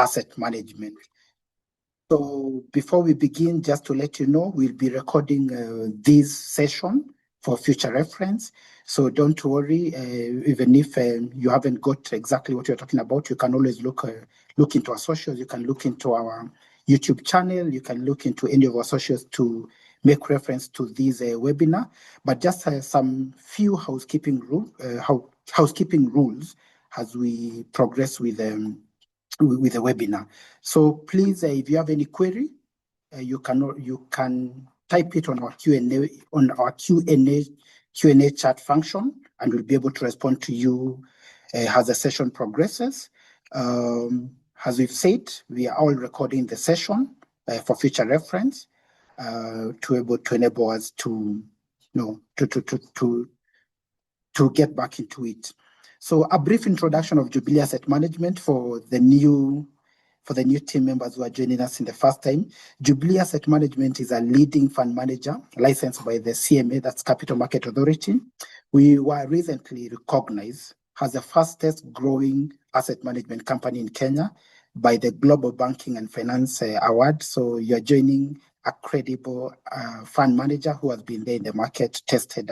asset management. So before we begin, just to let you know, we'll be recording this session for future reference. So don't worry, even if you haven't got exactly what you're talking about, you can always look into our socials, you can look into our YouTube channel, you can look into any of our socials to make reference to this webinar. But just some few housekeeping rules as we progress with the webinar. So please, if you have any query, you can type it on our Q&A chat function, and we'll be able to respond to you as the session progresses. As we've said, we are all recording the session for future reference to enable us to get back into it. So a brief introduction of Jubilee Asset Management for the new team members who are joining us in the first time. Jubilee Asset Management is a leading fund manager licensed by the CMA, that's Capital Market Authority. We were recently recognized as the fastest growing asset management company in Kenya by the Global Banking and Finance Award. So you're joining a credible fund manager who has been there in the market, tested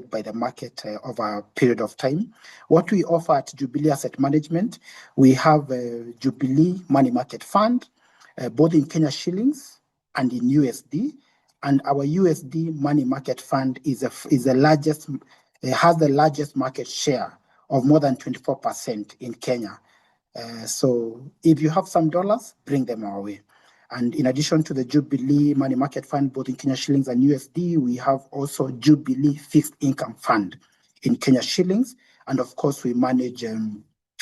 by the market over a period of time. What we offer at Jubilee Asset Management, we have a Jubilee Money Market Fund, both in Kenya shillings and in USD. And our USD Money Market Fund has the largest market share of more than 24% in Kenya. So if you have some dollars, bring them our way. And in addition to the Jubilee Money Market Fund, both in Kenya shillings and USD, we have also Jubilee Fixed Income Fund in Kenya shillings. And of course, we manage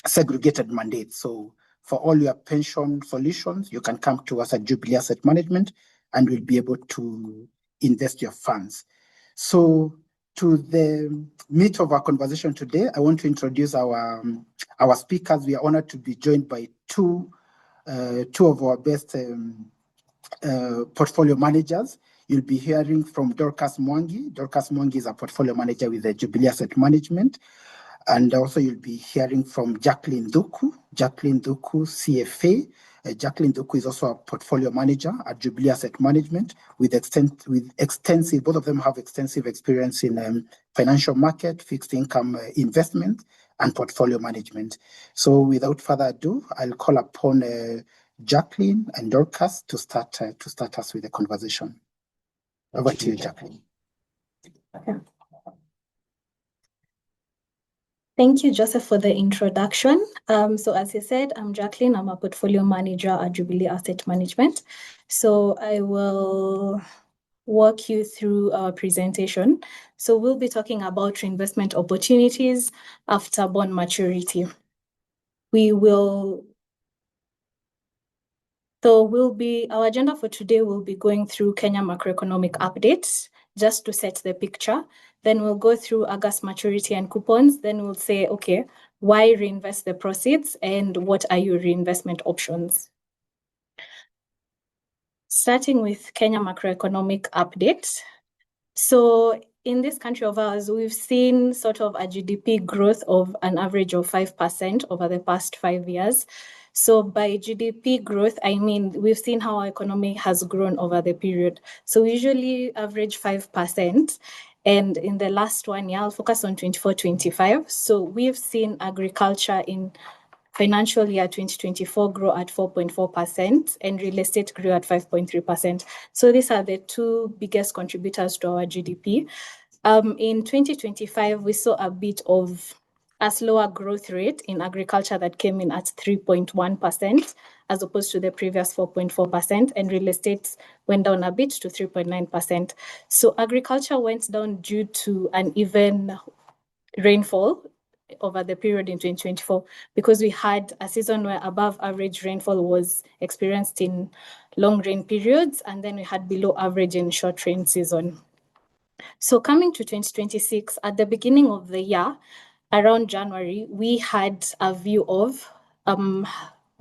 segregated mandates. So for all your pension solutions, you can come to us at Jubilee Asset Management, and we'll be able to invest your funds. So to the meat of our conversation today, I want to introduce our speakers. We are honored to be joined by two of our best portfolio managers. You'll be hearing from Dorcas Mwangi. Dorcas Mwangi is a portfolio manager with the Jubilee Asset Management. And also you'll be hearing from Jacqueline Duku. Jacqueline Duku, CFA. Jacqueline Duku is also a portfolio manager at Jubilee Asset Management with extensive, both of them have extensive experience in financial market, fixed income investment, and portfolio management. So without further ado, I'll call upon Jacqueline and Dorcas to start us with the conversation. Over to you, Jacqueline. Okay. Thank you, Joseph, for the introduction. So as you said, I'm Jacqueline. I'm a portfolio manager at Jubilee Asset Management. So I will walk you through our presentation. So we'll be talking about reinvestment opportunities after bond maturity. Our agenda for today will be going through Kenya macroeconomic updates, just to set the picture. Then we'll go through August maturity and coupons. Then we'll say, okay, why reinvest the proceeds and what are your reinvestment options? Starting with Kenya macroeconomic updates. So in this country of ours, we've seen sort of a GDP growth of an average of 5% over the past 5 years. So by GDP growth, I mean, we've seen how our economy has grown over the period. So we usually average 5%. And in the last 1 year, I'll focus on 24-25. So we've seen agriculture in financial year 2024 grow at 4.4% and real estate grew at 5.3%. So these are the two biggest contributors to our GDP. In 2025, we saw a bit of a slower growth rate in agriculture that came in at 3.1% as opposed to the previous 4.4%, and real estate went down a bit to 3.9%. So agriculture went down due to uneven rainfall over the period in 2024 because we had a season where above average rainfall was experienced in long rain periods, and then we had below average in short rain season. So coming to 2026, at the beginning of the year, around January, we had a view of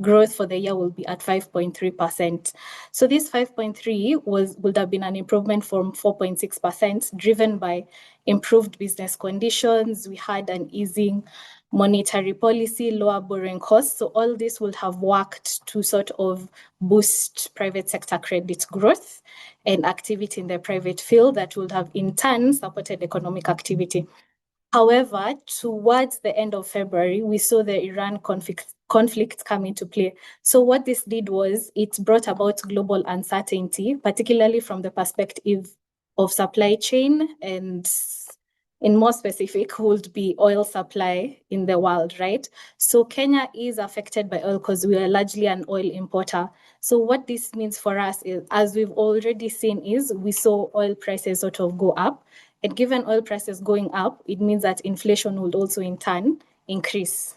growth for the year will be at 5.3%. So this 5.3 would have been an improvement from 4.6%, driven by improved business conditions. We had an easing monetary policy, lower borrowing costs. So all this would have worked to sort of boost private sector credit growth and activity in the private field that would have in turn supported economic activity. However, towards the end of February, we saw the Iran conflict come into play. So what this did was it brought about global uncertainty, particularly from the perspective of supply chain, and in more specific would be oil supply in the world, right? So Kenya is affected by oil because we are largely an oil importer. So what this means for us is, as we've already seen, is we saw oil prices sort of go up. And given oil prices going up, it means that inflation would also in turn increase.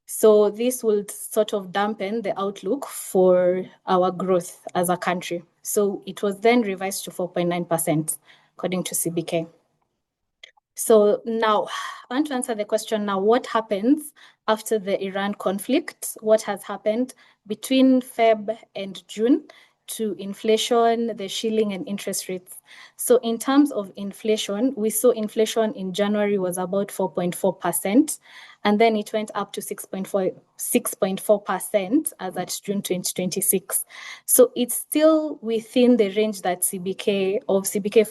So this will sort of dampen the outlook for our growth as a country. So it was then revised to 4.9%, according to CBK. So now, I want to answer the question now, what happens after the Iran conflict? What has happened between Feb and June to inflation, the shilling, and interest rates? So in terms of inflation, we saw inflation in January was about 4.4%, and then it went up to 6.4% as at June 2026. So it's still within the range that CBK for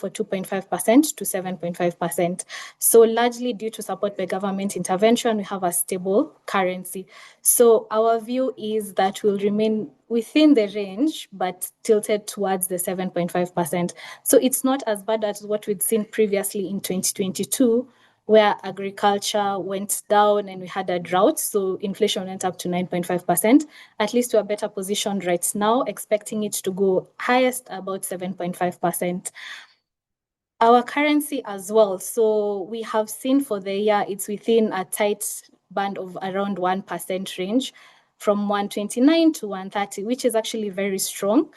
2.5% to 7.5%. So largely due to support by government intervention, we have a stable currency. So our view is that we'll remain within the range, but tilted towards the 7.5%. So it's not as bad as what we'd seen previously in 2022, where agriculture went down and we had a drought, so inflation went up to 9.5%. At least we're better positioned right now, expecting it to go highest about 7.5%. Our currency as well, so we have seen for the year, it's within a tight band of around 1% range, from 129 to 130, which is actually very strong.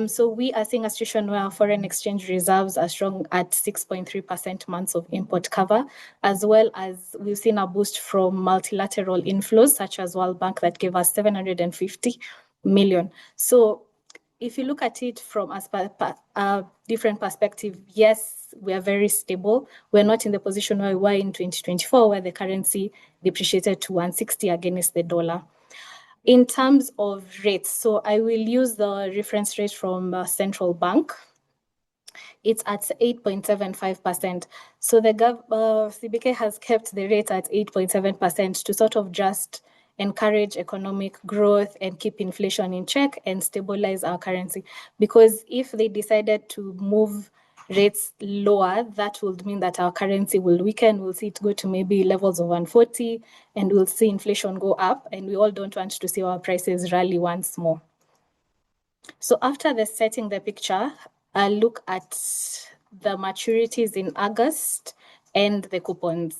So we are seeing a situation where foreign exchange reserves are strong at 6.3% months of import cover, as well as we've seen a boost from multilateral inflows, such as World Bank, that gave us 750 million. So if you look at it from a different perspective, yes, we are very stable. We're not in the position where we were in 2024, where the currency depreciated to 160 against the dollar. In terms of rates, so I will use the reference rate from central bank. It's at 8.75%. So the CBK has kept the rate at 8.7% to sort of just encourage economic growth and keep inflation in check and stabilize our currency. Because if they decided to move rates lower, that would mean that our currency will weaken. We'll see it go to maybe levels of 140, and we'll see inflation go up, and we all don't want to see our prices rally once more. So after setting the picture, I'll look at the maturities in August and the coupons.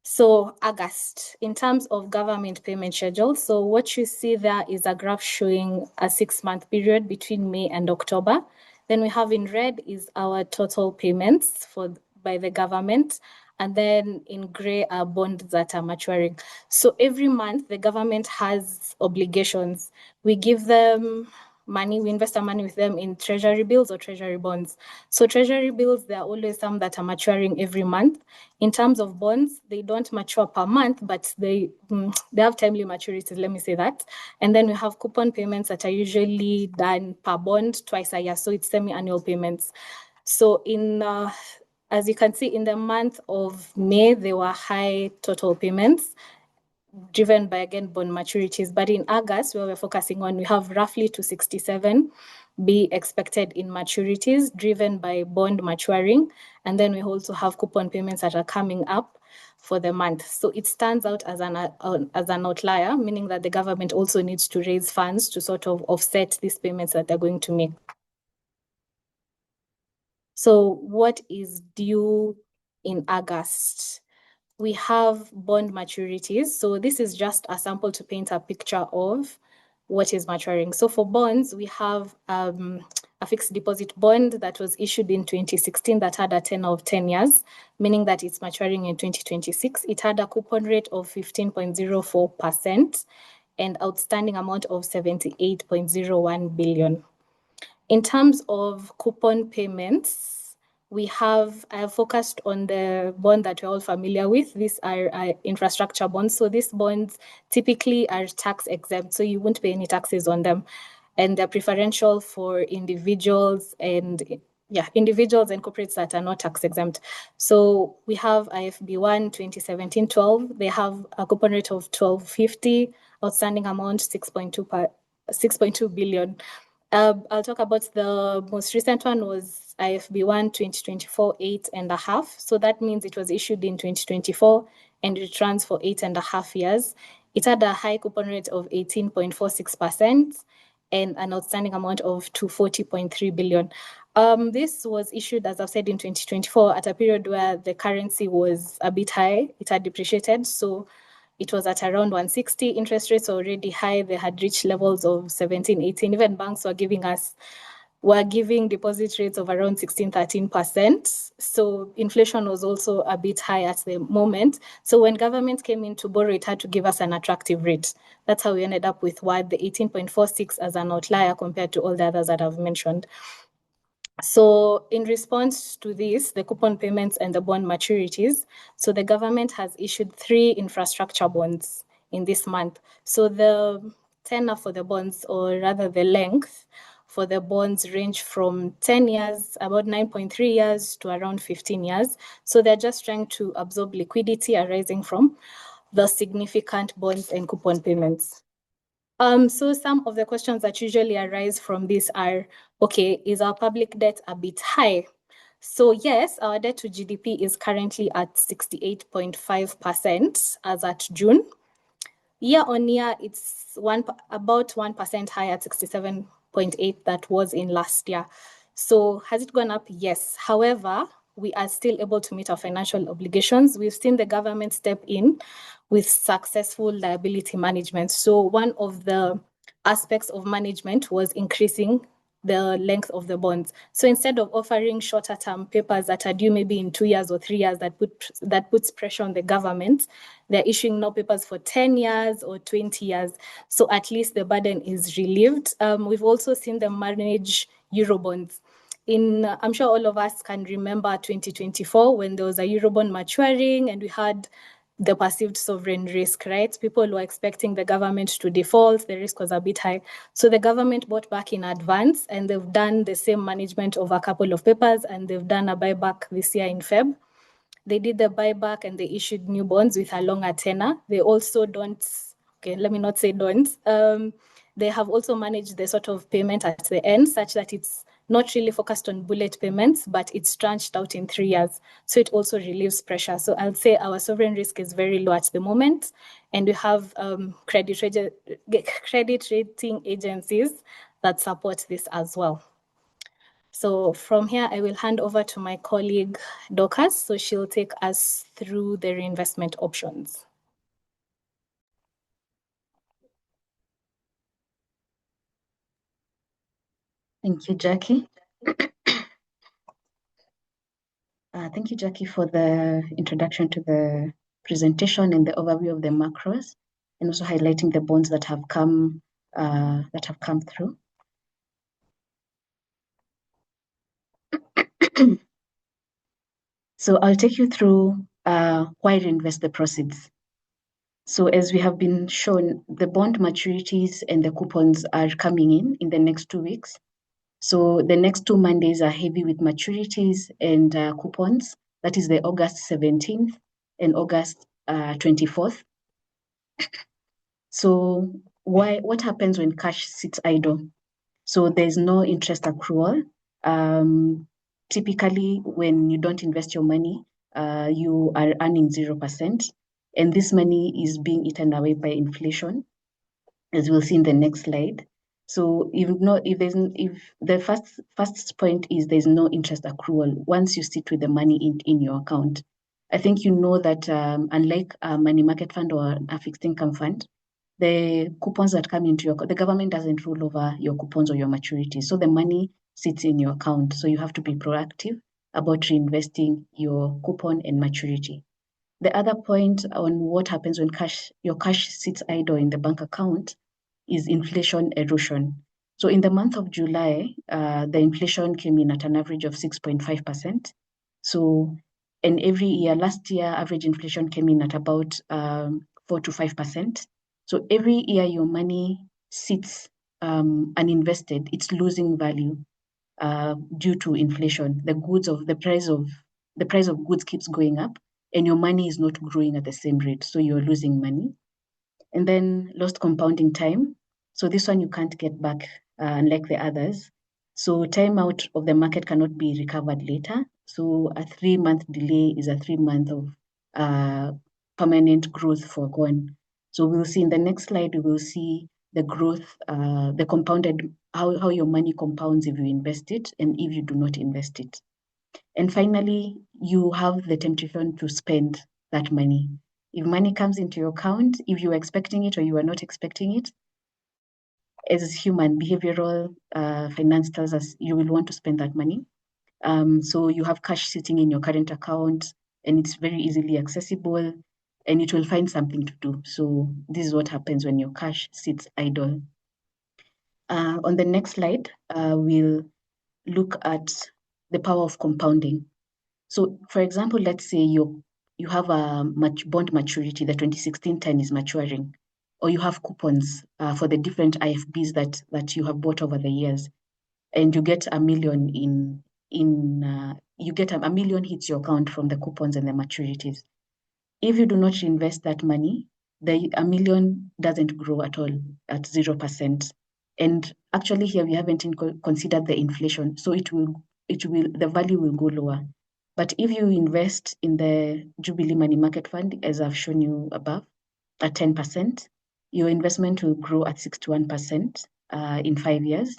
So August, in terms of government payment schedule, so what you see there is a graph showing a 6-month period between May and October. Then we have in red is our total payments by the government, and then in gray are bonds that are maturing. So every month the government has obligations. We give them money, we invest our money with them in treasury bills or treasury bonds. So treasury bills, there are always some that are maturing every month. In terms of bonds, they don't mature per month, but they have timely maturities, let me say that. And then we have coupon payments that are usually done per bond twice a year. So it's semi-annual payments. So as you can see, in the month of May, there were high total payments, driven by, again, bond maturities. But in August, where we're focusing on, we have roughly 267 be expected in maturities, driven by bond maturing. And then we also have coupon payments that are coming up for the month. So it stands out as an outlier, meaning that the government also needs to raise funds to sort of offset these payments that they're going to make. So what is due in August? We have bond maturities. So this is just a sample to paint a picture of what is maturing. So for bonds, we have a fixed deposit bond that was issued in 2016 that had a tenor of 10 years, meaning that it's maturing in 2026. It had a coupon rate of 15.04% and outstanding amount of 78.01 billion. In terms of coupon payments, I have focused on the bond that we're all familiar with. These are infrastructure bonds. So these bonds typically are tax exempt, so you won't pay any taxes on them. And they're preferential for individuals and corporates that are not tax exempt. So we have IFB1 2017-12. They have a coupon rate of 12.50, outstanding amount 6.2 billion. I'll talk about the most recent one was IFB1 2024 8.5. So that means it was issued in 2024 and it runs for 8.5 years. It had a high coupon rate of 18.46% and an outstanding amount of 240.3 billion. This was issued, as I've said, in 2024 at a period where the currency was a bit high. It had depreciated, so it was at around 160. Interest rates were already high. They had reached levels of 17, 18. Even banks were giving deposit rates of around 16, 13%. So inflation was also a bit high at the moment. So when government came in to borrow, it had to give us an attractive rate. That's how we ended up with the 18.46 as an outlier compared to all the others that I've mentioned. So in response to this, the coupon payments and the bond maturities, so the government has issued 3 infrastructure bonds in this month. So the tenor for the bonds, or rather the length for the bonds, range from 10 years, about 9.3 years, to around 15 years. So they're just trying to absorb liquidity arising from the significant bonds and coupon payments. So some of the questions that usually arise from this are, okay, is our public debt a bit high? So yes, our debt to GDP is currently at 68.5% as at June. Year on year, it's about 1% higher at 67.8 that was in last year. So has it gone up? Yes. However, we are still able to meet our financial obligations. We've seen the government step in with successful liability management. So one of the aspects of management was increasing the length of the bonds. So instead of offering shorter term papers that are due maybe in 2 years or 3 years that puts pressure on the government, they're issuing now papers for 10 years or 20 years. So at least the burden is relieved. We've also seen them manage Eurobonds. I'm sure all of us can remember 2024 when there was a Eurobond maturing and we had the perceived sovereign risk, right? People were expecting the government to default, the risk was a bit high. So the government bought back in advance and they've done the same management of a couple of papers and they've done a buyback this year in Feb. They did the buyback and they issued new bonds with a longer tenor. They also they have also managed the sort of payment at the end such that it's not really focused on bullet payments, but it's tranched out in 3 years. So it also relieves pressure. So I'll say our sovereign risk is very low at the moment. And we have credit rating agencies that support this as well. So from here, I will hand over to my colleague, Dorcas, so she'll take us through the reinvestment options. Thank you, Jackie. Thank you, Jackie, for the introduction to the presentation and the overview of the macros, and also highlighting the bonds that have come through. So I'll take you through why reinvest the proceeds. So as we have been shown, the bond maturities and the coupons are coming in the next 2 weeks. So the next 2 Mondays are heavy with maturities and coupons. That is the August 17th and August 24th. So what happens when cash sits idle? So there's no interest accrual. Typically, when you don't invest your money, you are earning 0%. And this money is being eaten away by inflation, as we'll see in the next slide. So if the first point is there's no interest accrual once you sit with the money in your account. I think you know that unlike a money market fund or a fixed income fund, the coupons that come into the government doesn't rule over your coupons or your maturities. So the money sits in your account. So you have to be proactive about reinvesting your coupon and maturity. The other point on what happens when your cash sits idle in the bank account is inflation erosion. So in the month of July, the inflation came in at an average of 6.5%. So, and every year, last year, average inflation came in at about 4 to 5%. So every year your money sits uninvested, it's losing value due to inflation. The price of goods keeps going up, and your money is not growing at the same rate, so you're losing money. And then lost compounding time. So this one you can't get back, unlike the others. So time out of the market cannot be recovered later. So a 3-month delay is a 3 month of permanent growth forgone. So we'll see in the next slide, we will see the growth, the compounded, how your money compounds if you invest it and if you do not invest it. And finally, you have the temptation to spend that money. If money comes into your account, if you are expecting it or you are not expecting it, as human behavioral finance tells us, you will want to spend that money. So you have cash sitting in your current account and it's very easily accessible and it will find something to do. So this is what happens when your cash sits idle. On the next slide, we'll look at the power of compounding. So for example, let's say you have a bond maturity, the 2016-10 is maturing, or you have coupons for the different IFBs that you have bought over the years, and you get $1 million $1 million hits your account from the coupons and the maturities. If you do not invest that money, the $1 million doesn't grow at all at 0%. And actually here we haven't considered the inflation, so the value will go lower. But if you invest in the Jubilee Money Market Fund, as I've shown you above, at 10%, your investment will grow at 61% in 5 years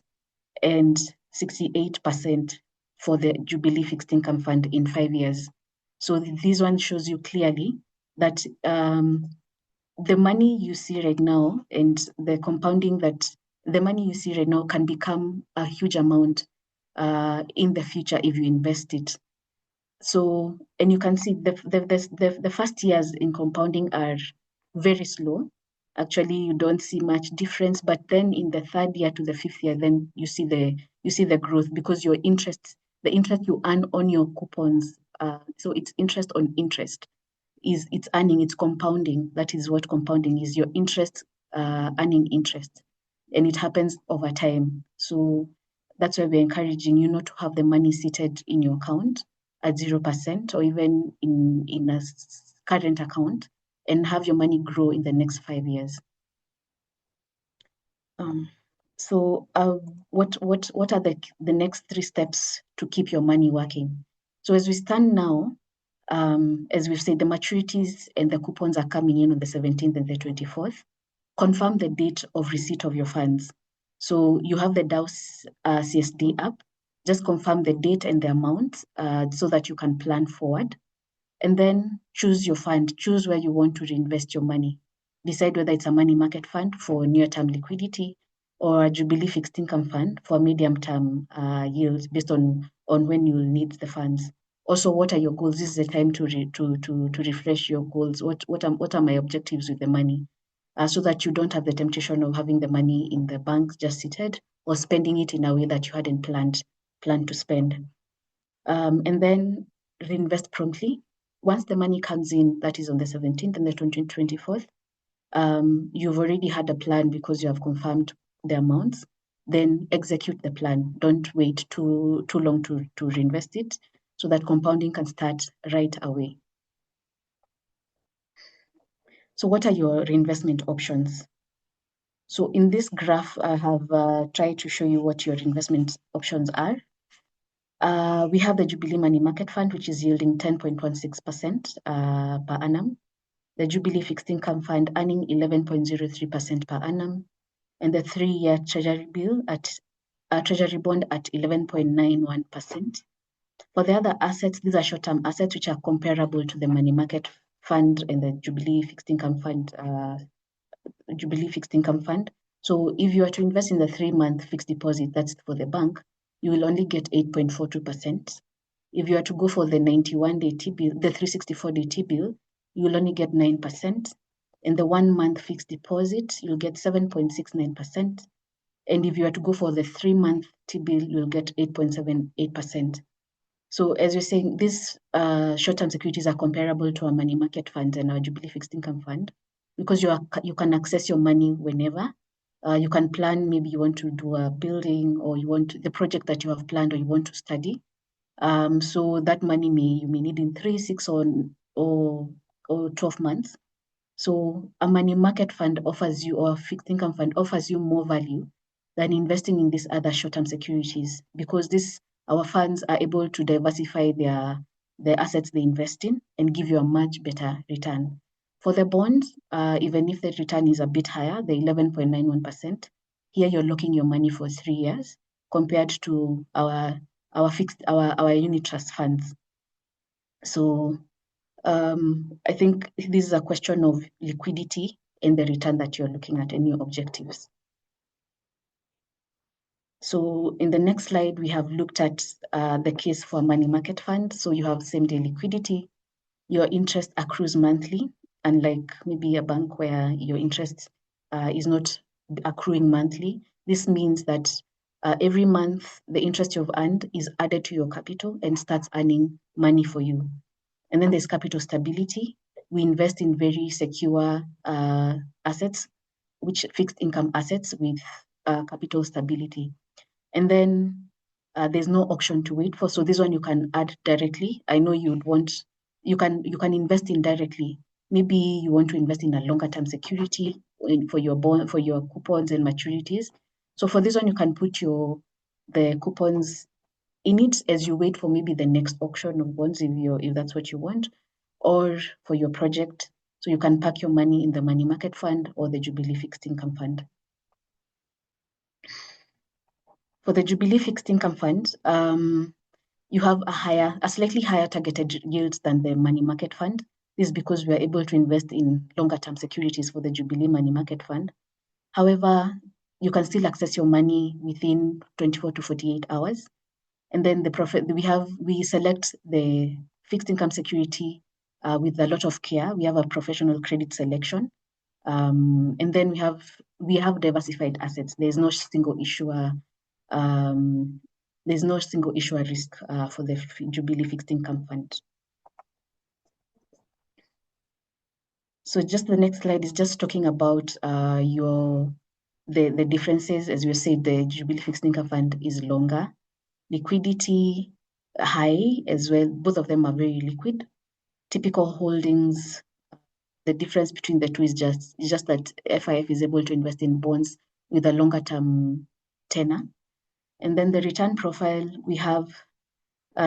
and 68% for the Jubilee Fixed Income Fund in 5 years. So this one shows you clearly that the money you see right now and the compounding that the money you see right now can become a huge amount in the future if you invest it. So, and you can see the first years in compounding are very slow. Actually, you don't see much difference, but then in the 3rd year to the 5th year, then you see the growth because the interest you earn on your coupons, so it's interest on interest, it's earning, it's compounding. That is what compounding is, your interest earning interest, and it happens over time. So that's why we're encouraging you not to have the money seated in your account at 0% or even in a current account, and have your money grow in the next 5 years. So what are the next 3 steps to keep your money working? So as we stand now, as we've said, the maturities and the coupons are coming in on the 17th and the 24th. Confirm the date of receipt of your funds. So you have the DAO's CSD app. Just confirm the date and the amount so that you can plan forward. And then choose your fund. Choose where you want to reinvest your money. Decide whether it's a money market fund for near-term liquidity or a Jubilee fixed income fund for medium-term yields based on when you'll need the funds. Also, what are your goals? This is the time to refresh your goals. What are my objectives with the money? So that you don't have the temptation of having the money in the bank just seated or spending it in a way that you hadn't planned to spend. And then reinvest promptly. Once the money comes in, that is on the 17th and the 24th, you've already had a plan because you have confirmed the amounts, then execute the plan. Don't wait too long to reinvest it so that compounding can start right away. So what are your reinvestment options? So in this graph, I have tried to show you what your investment options are. We have the Jubilee Money Market Fund, which is yielding 10.16% per annum. The Jubilee Fixed Income Fund earning 11.03% per annum. And the 3-year Treasury Bond at 11.91%. For the other assets, these are short-term assets which are comparable to the Money Market Fund and the Jubilee Fixed Income Fund. So if you are to invest in the 3-month fixed deposit, that's for the bank, you will only get 8.42%. If you are to go for the 91-day T-bill, the 364-day T-bill, you will only get 9%. And the 1-month fixed deposit, you'll get 7.69%. And if you are to go for the 3-month T-bill, you'll get 8.78%. So as you're saying, these short-term securities are comparable to our money market fund and our Jubilee fixed income fund because you can access your money whenever. You can plan, maybe you want to do a building or you want the project that you have planned or you want to study. So that money you may need in 3, 6 or 12 months. So a money market fund offers you, or a fixed income fund offers you more value than investing in these other short-term securities because our funds are able to diversify the assets they invest in and give you a much better return. For the bonds, even if the return is a bit higher, the 11.91%, here you're locking your money for 3 years compared to our unit trust funds. So I think this is a question of liquidity and the return that you're looking at and your objectives. So in the next slide, we have looked at the case for a money market fund. So you have same-day liquidity. Your interest accrues monthly, unlike maybe a bank where your interest is not accruing monthly. This means that every month, the interest you've earned is added to your capital and starts earning money for you. And then there's capital stability. We invest in very secure assets, which fixed income assets with capital stability. And then there's no auction to wait for. So this one you can add directly. I know you can invest in directly. Maybe you want to invest in a longer term security for your bond, for your coupons and maturities. So for this one, you can put the coupons in it as you wait for maybe the next auction of bonds if that's what you want, or for your project. So you can park your money in the money market fund or the Jubilee fixed income fund. For the Jubilee fixed income fund, you have a slightly higher targeted yield than the money market fund. This is because we are able to invest in longer term securities for the Jubilee money market fund. However, you can still access your money within 24 to 48 hours. And then we select the fixed income security with a lot of care. We have a professional credit selection. And then we have diversified assets. There's no single issuer risk for the Jubilee fixed income fund. So just the next slide is just talking about the differences. As we said, the Jubilee fixed income fund is longer. Liquidity high as well. Both of them are very liquid. Typical holdings, the difference between the two is just that FIF is able to invest in bonds with a longer term tenor. And then the return profile, we have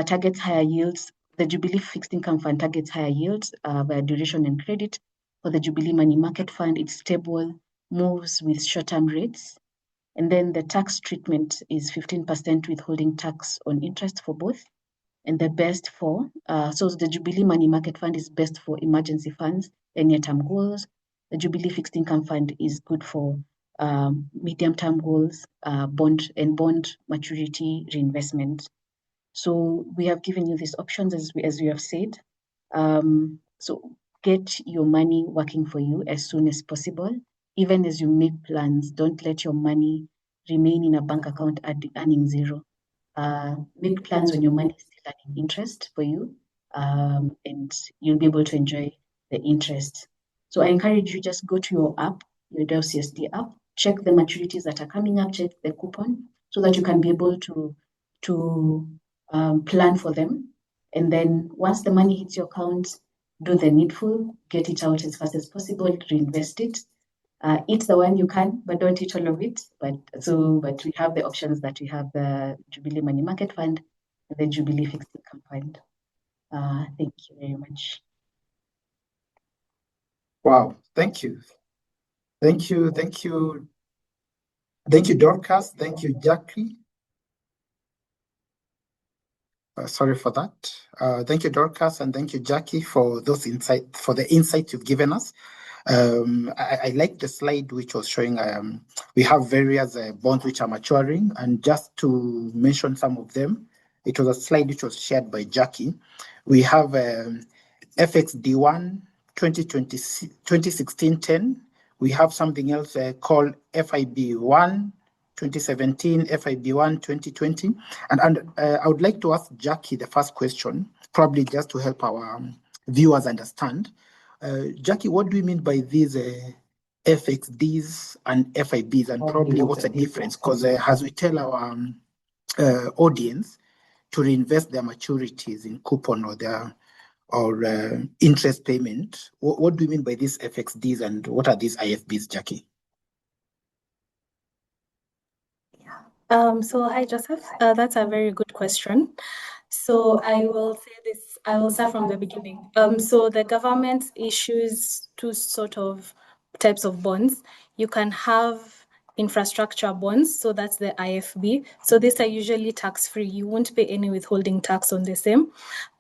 targets higher yields. The Jubilee fixed income fund targets higher yields via duration and credit. For the Jubilee money market fund, it's stable, moves with short-term rates. And then the tax treatment is 15% withholding tax on interest for both. And the best so the Jubilee money market fund is best for emergency funds and near-term goals. The Jubilee fixed income fund is good for medium-term goals, bond maturity reinvestment. So we have given you these options as we have said. So get your money working for you as soon as possible. Even as you make plans, don't let your money remain in a bank account earning zero. Make plans when your money is still earning interest for you, and you'll be able to enjoy the interest. So I encourage you, just go to your app, your Dell CSD app, check the maturities that are coming up, check the coupon, so that you can be able to plan for them. And then once the money hits your account, do the needful, get it out as fast as possible, reinvest it. Eat the one you can, but don't eat all of it. But we have the options that we have the Jubilee Money Market Fund and the Jubilee Fixed Income Fund. Thank you very much. Wow, thank you. Thank you, Dorcas. Thank you, Jackie. Sorry for that. Thank you, Dorcas, and thank you, Jackie, for the insight you've given us. I like the slide which was showing we have various bonds which are maturing, and just to mention some of them, it was a slide which was shared by Jackie. We have FXD1 2016-10. We have something else called FIB1 2017, FIB1, 2020. And I would like to ask Jackie the first question, probably just to help our viewers understand. Jackie, what do you mean by these FXDs and FIBs, and probably what's the difference? Because as we tell our audience to reinvest their maturities in coupon or their interest payment, what do you mean by these FXDs and what are these IFBs, Jackie? So hi, Joseph. That's a very good question. So I will say this, I will start from the beginning. So the government issues two sort of types of bonds. You can have infrastructure bonds, so that's the IFB. So these are usually tax-free. You won't pay any withholding tax on the same.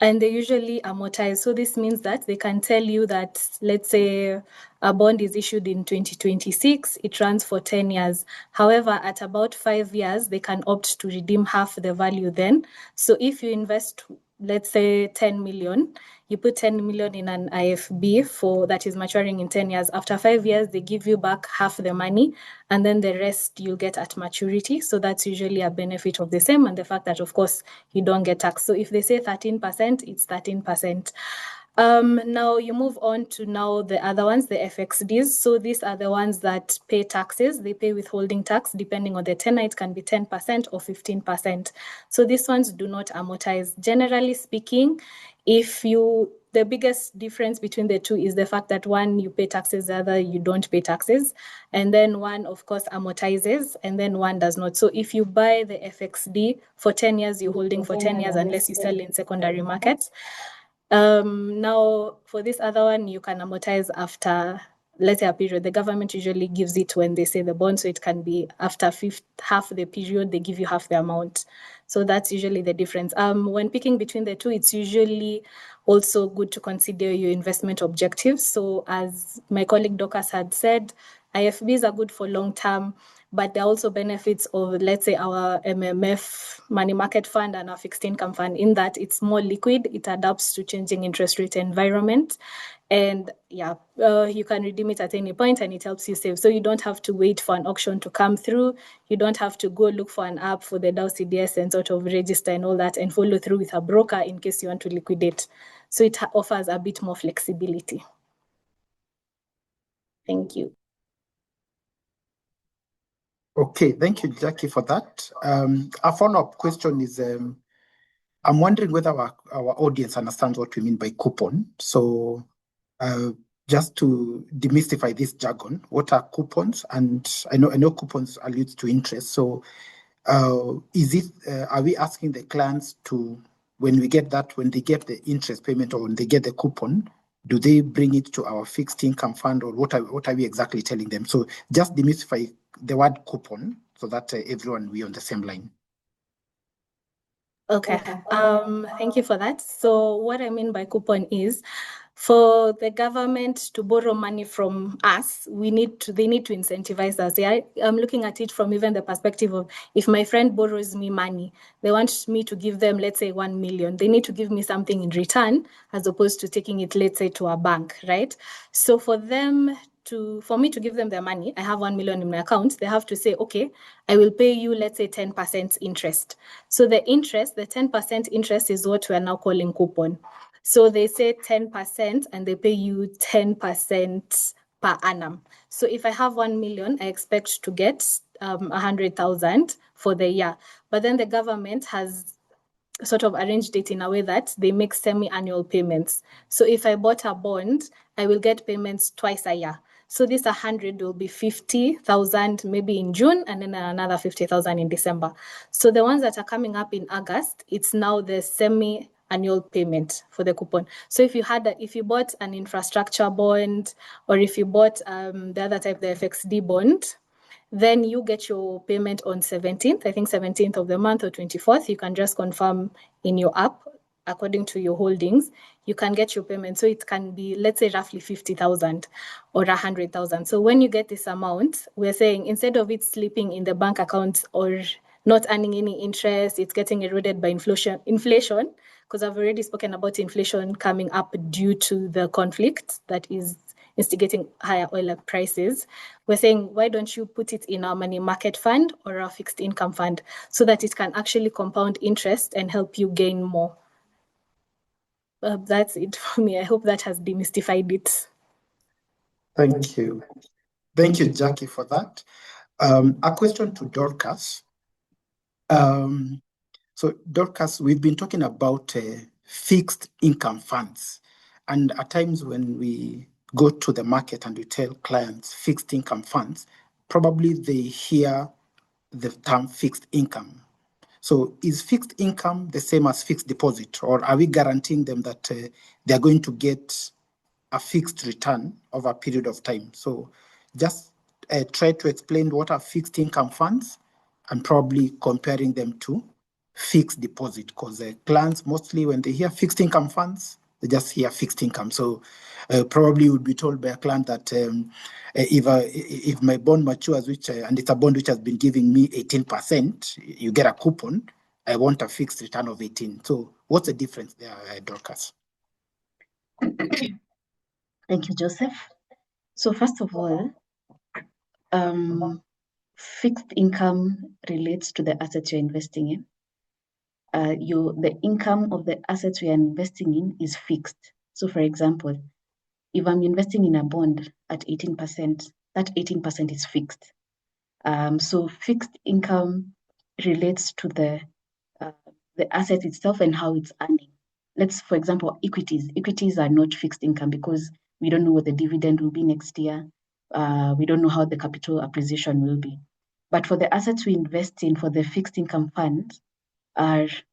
And they usually amortize. So this means that they can tell you that, let's say, a bond is issued in 2026, it runs for 10 years. However, at about 5 years, they can opt to redeem half the value then. So if you invest, let's say 10 million, you put 10 million in an IFB that is maturing in 10 years. After 5 years, they give you back half the money, and then the rest you'll get at maturity. So that's usually a benefit of the same, and the fact that, of course, you don't get taxed. So if they say 13%, it's 13%. Now you move on to the other ones, the FXDs. So these are the ones that pay taxes. They pay withholding tax depending on the tenor. It can be 10% or 15%. So these ones do not amortize. Generally speaking, the biggest difference between the two is the fact that one, you pay taxes, the other, you don't pay taxes. And then one, of course, amortizes, and then one does not. So if you buy the FXD for 10 years, you're holding for 10 years unless you sell in secondary markets. Now, for this other one, you can amortize after, let's say, a period. The government usually gives it when they say the bond, so it can be after half the period, they give you half the amount. So that's usually the difference. When picking between the two, it's usually also good to consider your investment objectives. So as my colleague Dorcas had said, IFBs are good for long term, but there are also benefits of, let's say, our MMF money market fund and our fixed income fund, in that it's more liquid, it adapts to changing interest rate environment. And you can redeem it at any point and it helps you save. So you don't have to wait for an auction to come through. You don't have to go look for an app for the DAO CDS and sort of register and all that and follow through with a broker in case you want to liquidate. So it offers a bit more flexibility. Thank you. Okay, thank you, Jackie, for that. A follow-up question is, I'm wondering whether our audience understands what we mean by coupon. So just to demystify this jargon, what are coupons? And I know coupons allude to interest. So are we asking the clients to, when they get the interest payment or when they get the coupon, do they bring it to our fixed income fund, or what are we exactly telling them? So just demystify the word coupon so that everyone will be on the same line. Okay. Thank you for that. So what I mean by coupon is, for the government to borrow money from us, they need to incentivize us. I'm looking at it from even the perspective of, if my friend borrows me money, they want me to give them, let's say, 1 million. They need to give me something in return, as opposed to taking it, let's say, to a bank, right? So for me to give them their money, I have 1 million in my account, they have to say, okay, I will pay you, let's say, 10% interest. So the 10% interest is what we are now calling coupon. So they say 10% and they pay you 10% per annum. So if I have 1 million, I expect to get 100,000 for the year. But then the government has sort of arranged it in a way that they make semi-annual payments. So if I bought a bond, I will get payments twice a year. So this 100 will be 50,000 maybe in June, and then another 50,000 in December. So the ones that are coming up in August, it's now the semi-annual payment for the coupon. So if you bought an infrastructure bond, or if you bought the other type, the FXD bond, then you get your payment on 17th, I think 17th of the month or 24th. You can just confirm in your app according to your holdings. You can get your payment. So it can be, let's say, roughly 50,000 or 100,000. So when you get this amount, we're saying, instead of it sleeping in the bank account or not earning any interest, it's getting eroded by inflation, because I've already spoken about inflation coming up due to the conflict that is instigating higher oil prices, we're saying, why don't you put it in our money market fund or our fixed income fund so that it can actually compound interest and help you gain more? That's it for me. I hope that has demystified it. Thank you. Thank you, Jackie, for that. A question to Dorcas. So Dorcas, we've been talking about fixed income funds. And at times when we go to the market and we tell clients fixed income funds, probably they hear the term fixed income. So is fixed income the same as fixed deposit, or are we guaranteeing them that they're going to get a fixed return over a period of time? So just try to explain what are fixed income funds and probably comparing them to fixed deposit, because clients mostly when they hear fixed income funds, they just hear fixed income. So probably would be told by a client that if my bond matures, which and it's a bond which has been giving me 18%, you get a coupon. I want a fixed return of 18. So what's the difference there, Dorcas? Thank you, Joseph. So first of all, fixed income relates to the assets you're investing in. The income of the assets we are investing in is fixed. So for example, if I'm investing in a bond at 18%, that 18% is fixed. So fixed income relates to the asset itself and how it's earning. Let's, for example, equities. Equities are not fixed income because we don't know what the dividend will be next year. We don't know how the capital appreciation will be. But for the assets we invest in, for the fixed income funds, the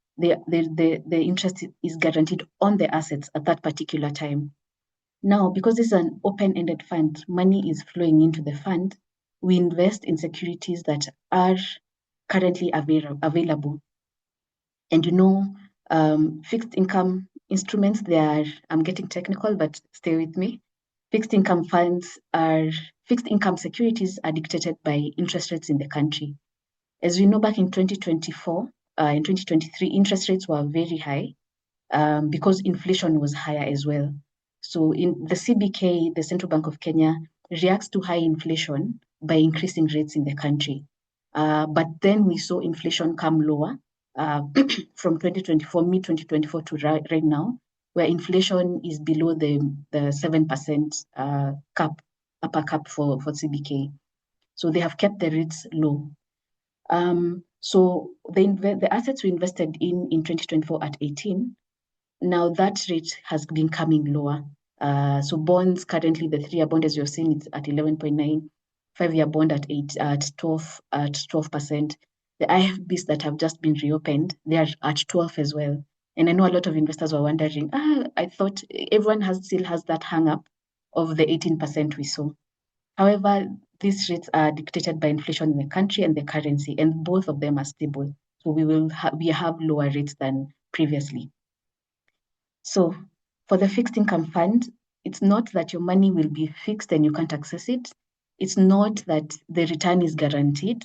interest is guaranteed on the assets at that particular time. Now, because this is an open-ended fund, money is flowing into the fund. We invest in securities that are currently available. And fixed income instruments, I'm getting technical, but stay with me. Fixed income securities are dictated by interest rates in the country. As we know, back in 2024, in 2023, interest rates were very high because inflation was higher as well. So in the CBK, the Central Bank of Kenya, reacts to high inflation by increasing rates in the country. But then we saw inflation come lower from 2024, mid-2024 to right now, where inflation is below the 7% upper cap for CBK. So they have kept the rates low. So the assets we invested in 2024 at 18, now that rate has been coming lower. So bonds currently, the 3-year bond, as you've seen, it's at 11.9, 5-year bond at 12%. The IFBs that have just been reopened, they are at 12 as well. And I know a lot of investors were wondering, I thought everyone still has that hang up of the 18% we saw. However, these rates are dictated by inflation in the country and the currency, and both of them are stable. So we have lower rates than previously. So for the fixed income fund, it's not that your money will be fixed and you can't access it. It's not that the return is guaranteed.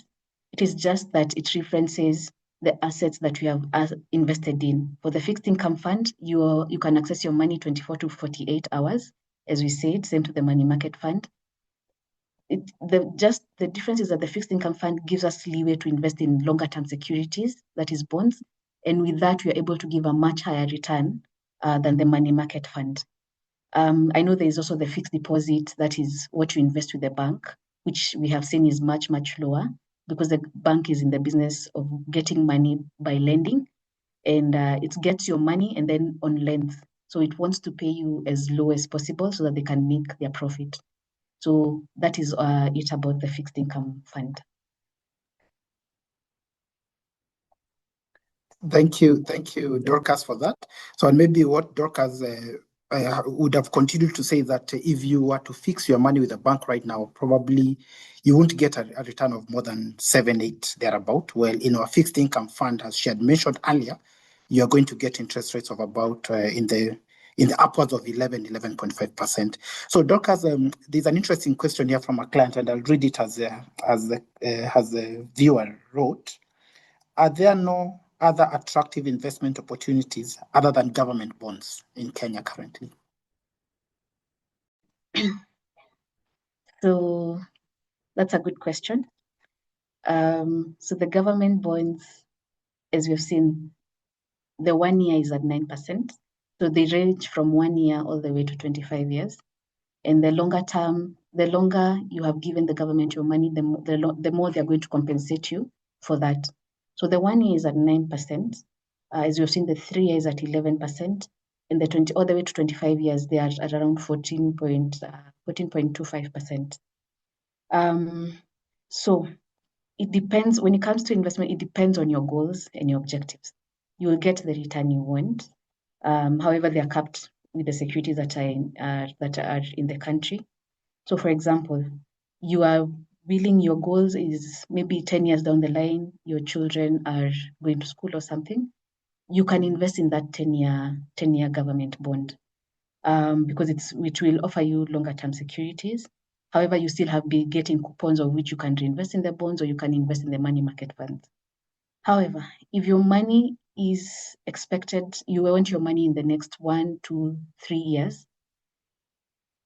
It is just that it references the assets that we have invested in. For the fixed income fund, you can access your money 24 to 48 hours, as we said, same to the money market fund. The difference is that the fixed income fund gives us leeway to invest in longer term securities, that is bonds. And with that, we are able to give a much higher return than the money market fund. I know there is also the fixed deposit, that is what you invest with the bank, which we have seen is much, much lower because the bank is in the business of getting money by lending, and it gets your money and then on length. So it wants to pay you as low as possible so that they can make their profit. So that is it about the fixed income fund. Thank you, Dorcas, for that. So, and maybe what Dorcas would have continued to say that if you were to fix your money with a bank right now, probably you won't get a return of more than 7, 8 thereabout. Well, in our fixed income fund, as she had mentioned earlier, you are going to get interest rates of about in the upwards of 11.5%. So, Dorcas, there's an interesting question here from a client, and I'll read it as the viewer wrote. Are there no other attractive investment opportunities other than government bonds in Kenya currently? So that's a good question. So the government bonds, as we've seen, the 1 year is at 9%. So they range from 1 year all the way to 25 years. And the longer term, the longer you have given the government your money, the more they're going to compensate you for that. So the 1 year is at 9%. As we've seen, the 3 years at 11%, and the 20 all the way to 25 years, they are at around 14.25%. So it depends, when it comes to investment, it depends on your goals and your objectives. You will get the return you want. However, they are capped with the securities that are in the country. So for example, you are willing, your goals is maybe 10 years down the line, your children are going to school or something. You can invest in that 10-year government bond because it will offer you longer term securities. However, you still have be getting coupons of which you can reinvest in the bonds or you can invest in the money market funds. However, if your money is expected, you want your money in the next 1, 2, 3 years,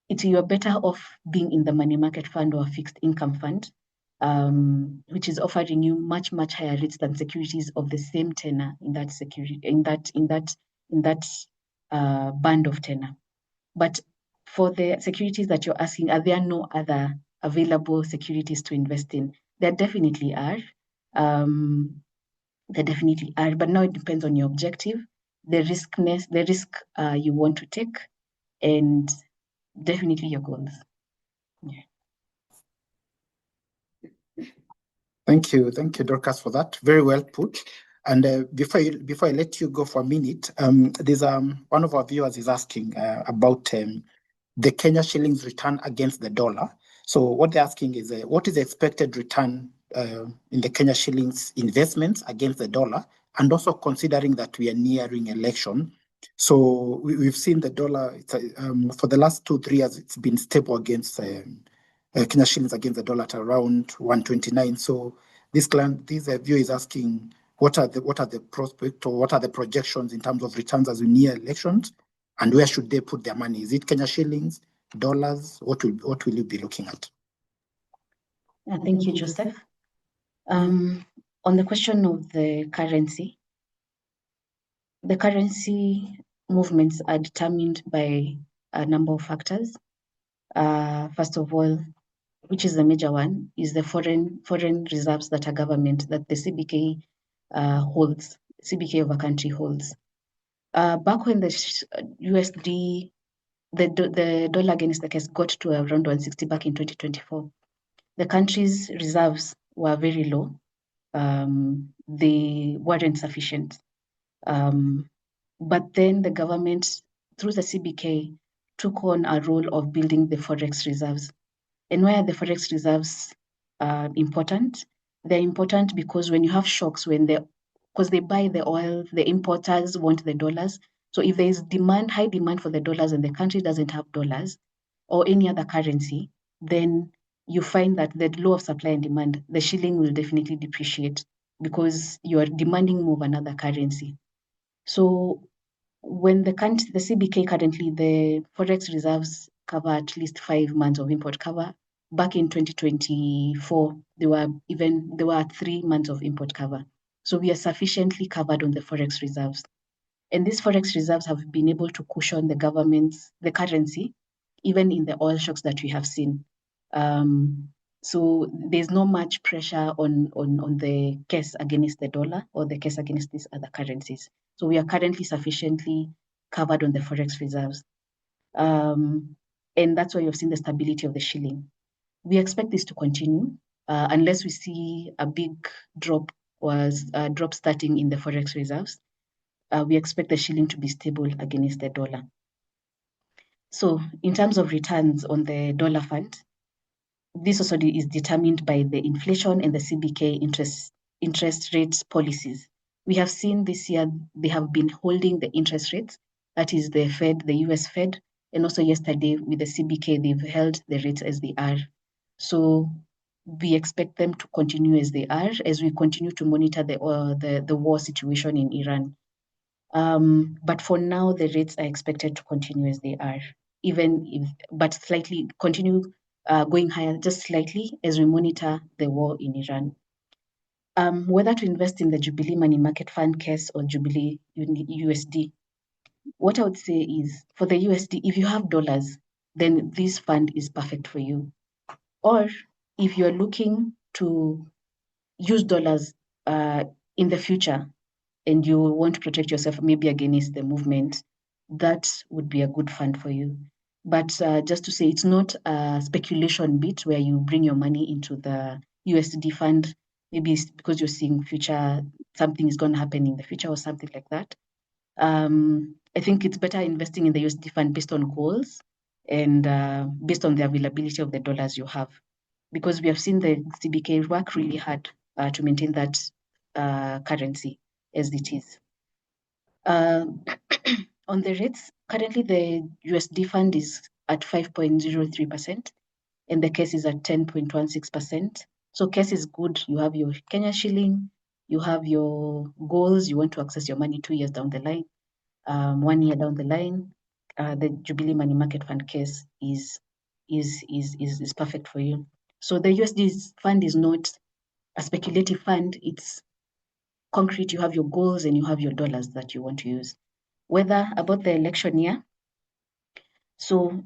you're better off being in the money market fund or a fixed income fund, which is offering you much, much higher rates than securities of the same tenor in that band of tenor. But for the securities that you're asking, are there no other available securities to invest in? There definitely are. But now it depends on your objective, the risk you want to take, and definitely your goals. Yeah. Thank you, Dorcas, for that. Very well put. And before I let you go for a minute, there's one of our viewers is asking about the Kenya shilling's return against the dollar. So what they're asking is, what is the expected return in the Kenya shilling's investments against the dollar, and also considering that we are nearing election. So we've seen the dollar for the last 2-3 years, it's been stable against Kenya shillings against the dollar at around 129. So this viewer is asking, what are the prospects or what are the projections in terms of returns as we near elections, and where should they put their money? Is it Kenya shillings, dollars? What will you be looking at? Thank you, Joseph. On the question of the currency movements are determined by a number of factors. First of all, which is the major one, is the foreign reserves that the CBK holds, CBK of a country holds. Back when the USD, the dollar against the case got to around 160 back in 2024, the country's reserves were very low. They weren't sufficient. But then the government, through the CBK, took on a role of building the forex reserves. And why are the forex reserves important? They're important because when you have shocks, because they buy the oil, the importers want the dollars. So if there is high demand for the dollars and the country doesn't have dollars or any other currency, then you find that the law of supply and demand, the shilling will definitely depreciate because you are demanding more of another currency. So when the CBK currently, the forex reserves cover at least 5 months of import cover. Back in 2024, there were 3 months of import cover. So we are sufficiently covered on the forex reserves. And these forex reserves have been able to cushion the currency, even in the oil shocks that we have seen. So there's not much pressure on the case against the dollar or the case against these other currencies. So we are currently sufficiently covered on the forex reserves. And that's why you've seen the stability of the shilling. We expect this to continue unless we see a big drop starting in the forex reserves. We expect the shilling to be stable against the dollar. So in terms of returns on the dollar fund, this also is determined by the inflation and the CBK interest rates policies. We have seen this year they have been holding the interest rates. That is the Fed, the US Fed, and also yesterday with the CBK, they've held the rates as they are. So we expect them to continue as they are as we continue to monitor the war situation in Iran. But for now, the rates are expected to continue as they are, but slightly continue going higher just slightly as we monitor the war in Iran. Whether to invest in the Jubilee Money Market Fund case or Jubilee USD, what I would say is for the USD, if you have dollars, then this fund is perfect for you. Or if you're looking to use dollars in the future and you want to protect yourself maybe against the movement, that would be a good fund for you. But just to say, it's not a speculation bit where you bring your money into the USD fund. Maybe it's because you're seeing future, something is going to happen in the future or something like that. I think it's better investing in the USD fund based on goals and based on the availability of the dollars you have, because we have seen the CBK work really hard to maintain that currency as it is. On the rates, currently the USD fund is at 5.03% and the case is at 10.16%. So case is good. You have your Kenya shilling, you have your goals, you want to access your money 2 years down the line, 1 year down the line. The Jubilee Money Market Fund case is perfect for you. So the USD fund is not a speculative fund. It's concrete. You have your goals and you have your dollars that you want to use. Whether about the election year. So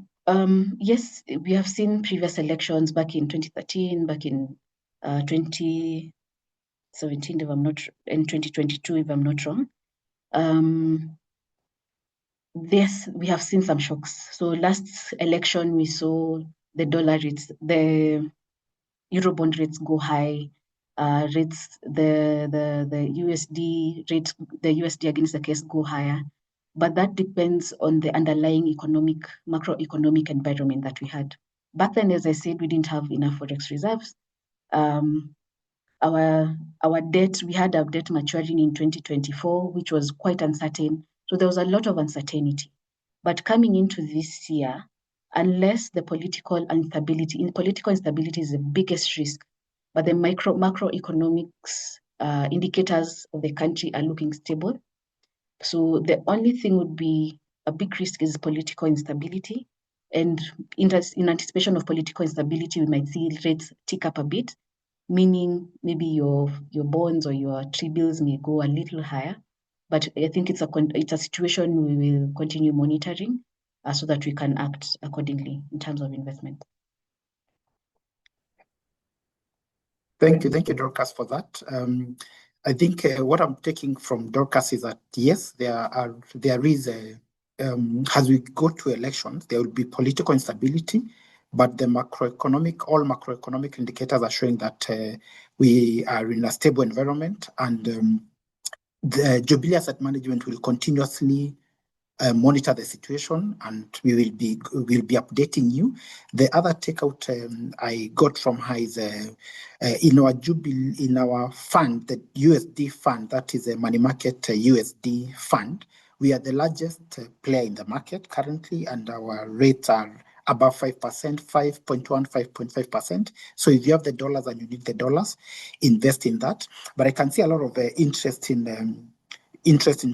yes, we have seen previous elections back in 2013, back in 2017, if I'm not, in 2022, if I'm not wrong. Yes, we have seen some shocks. So last election, we saw the dollar rates, the Eurobond rates go high, rates, the USD rates, the USD against the case go higher. But that depends on the underlying macroeconomic environment that we had. Back then, as I said, we didn't have enough forex reserves. Our debt, we had our debt maturing in 2024, which was quite uncertain. So there was a lot of uncertainty. But coming into this year, unless the political instability is the biggest risk, but the macroeconomics indicators of the country are looking stable. So the only thing would be a big risk is political instability. And in anticipation of political instability, we might see rates tick up a bit, meaning maybe your bonds or your T-bills may go a little higher. But I think it's a situation we will continue monitoring so that we can act accordingly in terms of investment. Thank you, Dorcas, for that. I think what I'm taking from Dorcas is that yes, there is as we go to elections, there will be political instability, but the all macroeconomic indicators are showing that we are in a stable environment, and the Jubilee Asset Management will continuously monitor the situation, and we will be updating you. The other takeout I got from her is in our fund, the USD fund, that is a money market USD fund. We are the largest player in the market currently, and our rates are above 5%, 5.1, 5.5%. So if you have the dollars and you need the dollars, invest in that. But I can see a lot of interest in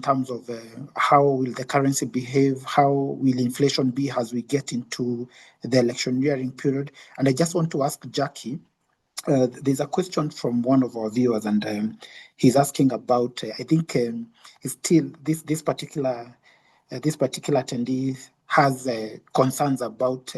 terms of how will the currency behave, how will inflation be as we get into the electioneering period. And I just want to ask Jackie, there's a question from one of our viewers, and he's asking about, I think still this particular attendee has concerns about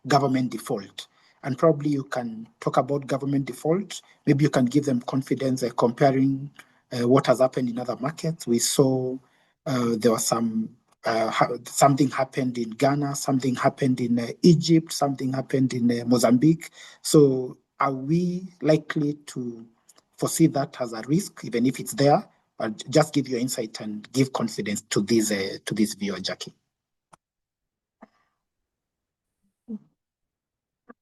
government default. And probably you can talk about government default. Maybe you can give them confidence comparing what has happened in other markets. We saw there was something happened in Ghana, something happened in Egypt, something happened in Mozambique. So are we likely to foresee that as a risk, even if it's there? But just give your insight and give confidence to this viewer, Jackie.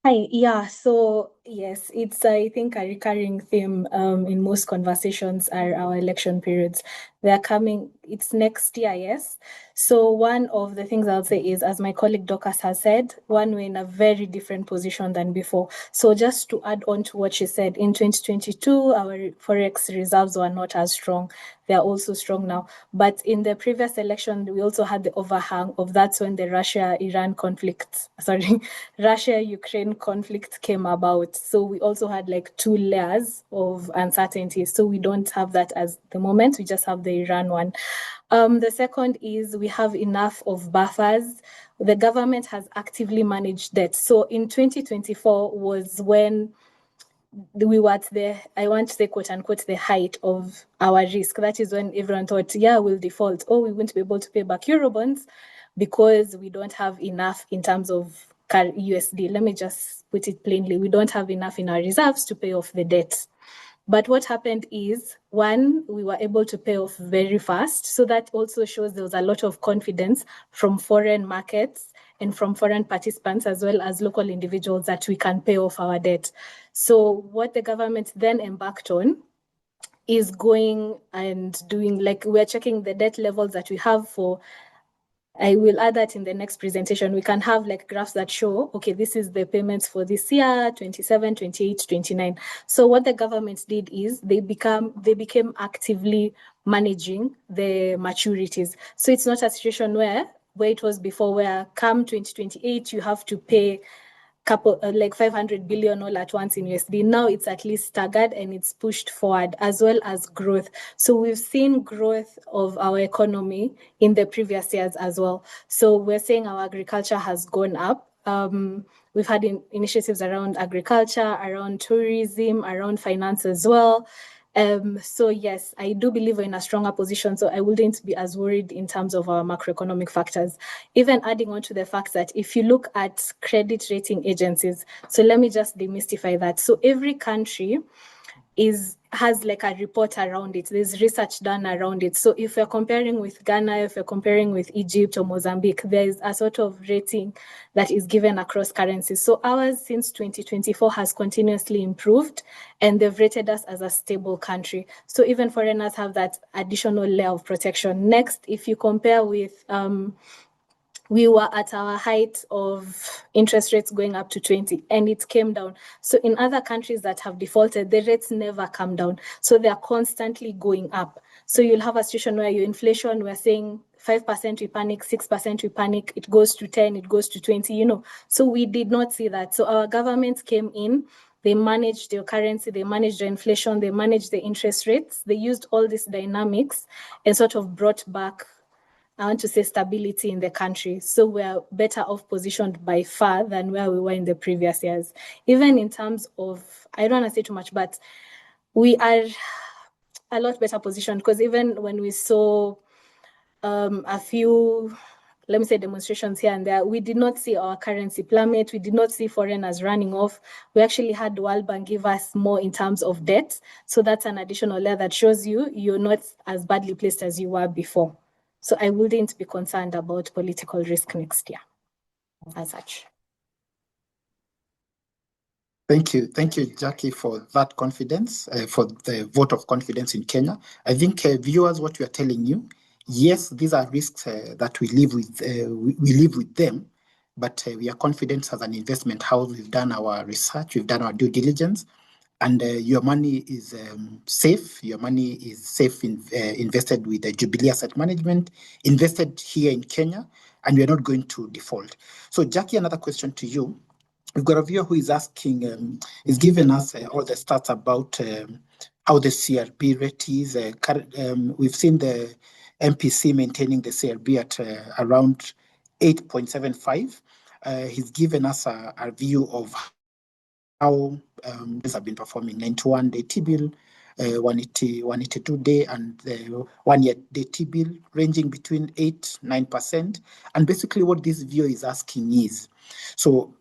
Hi, yeah. So Yes, it's, I think, a recurring theme in most conversations are our election periods. They're coming, it's next year, yes. So one of the things I'll say is, as my colleague Dorcas has said, one, we're in a very different position than before. So just to add on to what she said, in 2022, our forex reserves were not as strong. They are also strong now. But in the previous election, we also had the overhang of that's when the Russia-Ukraine conflict came about. So we also had like two layers of uncertainty. So we don't have that as the moment. We just have the Iran one. The second is we have enough of buffers. The government has actively managed debt. So in 2024 was when we were at the, I want to say, quote unquote, the height of our risk. That is when everyone thought, yeah, we'll default, or we won't be able to pay back Eurobonds because we don't have enough in terms of USD. Let me just put it plainly. We don't have enough in our reserves to pay off the debt. But what happened is, one, we were able to pay off very fast. So that also shows there was a lot of confidence from foreign markets and from foreign participants, as well as local individuals, that we can pay off our debt. So what the government then embarked on is going and doing, like, we're checking the debt levels that we have for, I will add that in the next presentation. We can have like graphs that show, okay, this is the payments for this year, 27, 28, 29. So what the government did is they became actively managing the maturities. So it's not a situation where it was before, where come 2028, you have to pay like 500 billion all at once in USD. Now it's at least staggered and it's pushed forward, as well as growth. So we've seen growth of our economy in the previous years as well. So we're saying our agriculture has gone up. We've had initiatives around agriculture, around tourism, around finance as well. So yes, I do believe we're in a stronger position. So I wouldn't be as worried in terms of our macroeconomic factors. Even adding on to the fact that if you look at credit rating agencies, so let me just demystify that. So every country has like a report around it. There's research done around it. So if you're comparing with Ghana, if you're comparing with Egypt or Mozambique, there's a sort of rating that is given across currencies. So ours since 2024 has continuously improved, and they've rated us as a stable country. So even foreigners have that additional layer of protection. Next, if you compare with we were at our height of interest rates going up to 20, and it came down. So in other countries that have defaulted, the rates never come down. So they're constantly going up. So you'll have a situation where your inflation, we're saying 5% we panic, 6% we panic, it goes to 10, it goes to 20, So we did not see that. So our government came in, they managed their currency, they managed the inflation, they managed the interest rates. They used all these dynamics and sort of brought back, I want to say, stability in the country. So we're better off positioned by far than where we were in the previous years. Even in terms of, I don't want to say too much, but we are a lot better positioned, because even when we saw a few, let me say, demonstrations here and there, we did not see our currency plummet. We did not see foreigners running off. We actually had the World Bank give us more in terms of debt. So that's an additional layer that shows you're not as badly placed as you were before. So I wouldn't be concerned about political risk next year as such. Thank you, Jackie, for that confidence, for the vote of confidence in Kenya. I think viewers, what we are telling you, yes, these are risks that we live with. We live with them, but we are confident as an investment house. We've done our research, we've done our due diligence, and your money is safe. Your money is safe invested with Jubilee Asset Management, invested here in Kenya, and we are not going to default. So, Jackie, another question to you. We've got a viewer who is asking, is giving us all the stats about how the CRB rate is. We've seen the MPC maintaining the CRB at around 8.75. He's given us a view of how these have been performing: 91-day T-bill, 182-day, and the 1-year-day T-bill ranging between 8-9%. And basically what this viewer is asking is, so